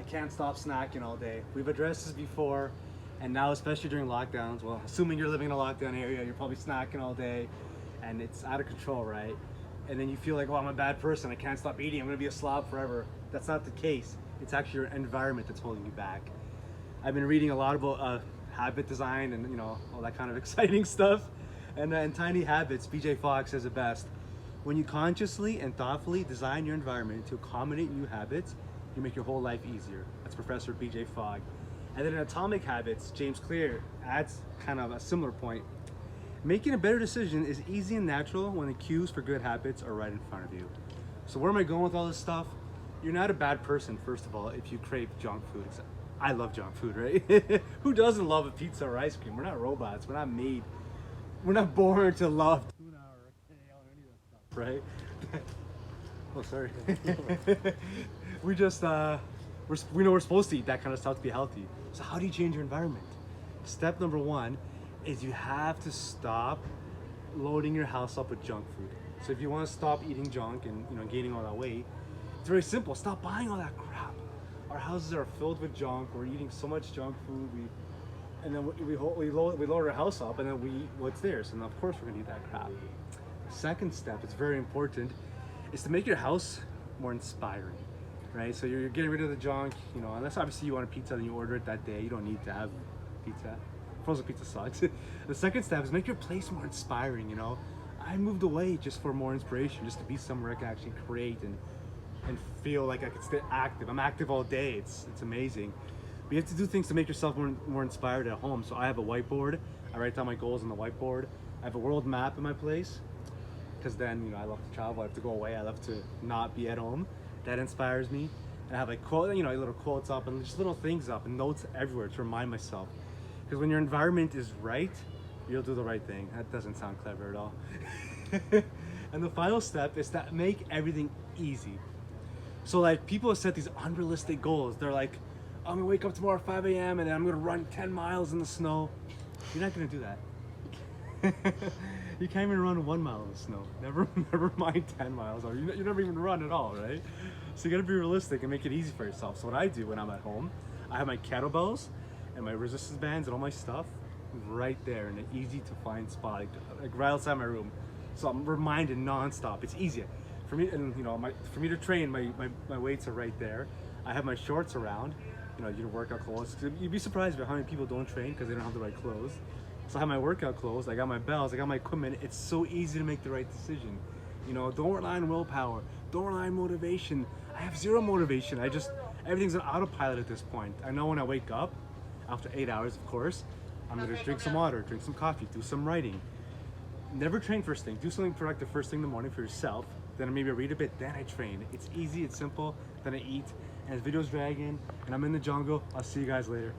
can't stop snacking all day. We've addressed this before, and now especially during lockdowns, well, assuming you're living in a lockdown area, you're probably snacking all day, and it's out of control, right? And then you feel like, oh, I'm a bad person, I can't stop eating, I'm gonna be a slob forever. That's not the case. It's actually your environment that's holding you back. I've been reading a lot about habit design and all that kind of exciting stuff. And in Tiny Habits, BJ Fogg says it best. When you consciously and thoughtfully design your environment to accommodate new habits, you make your whole life easier. That's Professor BJ Fogg. And then in Atomic Habits, James Clear adds kind of a similar point. Making a better decision is easy and natural when the cues for good habits are right in front of you. So where am I going with all this stuff? You're not a bad person, first of all, if you crave junk food. I love junk food, right? Who doesn't love a pizza or ice cream? We're not robots. We're not made. We're not born to love tuna or kale or any of that stuff, right? Oh, sorry. We just we know we're supposed to eat that kind of stuff to be healthy. So how do you change your environment? Step number one is you have to stop loading your house up with junk food. So if you want to stop eating junk and gaining all that weight, it's very simple. Stop buying all that crap. Our houses are filled with junk. We're eating so much junk food. We load our house up, and then we eat what's there. So of course we're gonna eat that crap. The second step, it's very important, is to make your house more inspiring, right? So you're getting rid of the junk, unless obviously you want a pizza and you order it that day. You don't need to have pizza. Frozen pizza sucks. The second step is make your place more inspiring. I moved away just for more inspiration, just to be somewhere I can actually create and feel like I can stay active. I'm active all day. It's amazing. But you have to do things to make yourself more inspired at home. So I have a whiteboard. I write down my goals on the whiteboard. I have a world map in my place, because then I love to travel. I have to go away. I love to not be at home. That inspires me. And I have like little quotes up and just little things up and notes everywhere to remind myself. Because when your environment is right, you'll do the right thing. That doesn't sound clever at all. And the final step is to make everything easy. So like people have set these unrealistic goals. They're like, I'm gonna wake up tomorrow at 5 a.m. and then I'm gonna run 10 miles in the snow. You're not gonna do that. You can't even run 1 mile in the snow. Never mind 10 miles. Or you never even run at all, right? So you gotta be realistic and make it easy for yourself. So what I do when I'm at home, I have my kettlebells and my resistance bands and all my stuff right there in an easy to find spot, like right outside my room. So I'm reminded nonstop. It's easier for me, and for me to train. My weights are right there. I have my shorts around. Your workout clothes. You'd be surprised about how many people don't train because they don't have the right clothes. So I have my workout clothes. I got my bells. I got my equipment. It's so easy to make the right decision. Don't rely on willpower. Don't rely on motivation. I have zero motivation. Everything's on autopilot at this point. I know when I wake up, after 8 hours, of course, I'm gonna drink some water, drink some coffee, do some writing. Never train first thing. Do something productive first thing in the morning for yourself. Then maybe I read a bit, then I train. It's easy, it's simple. Then I eat, and as video's dragging, and I'm in the jungle. I'll see you guys later.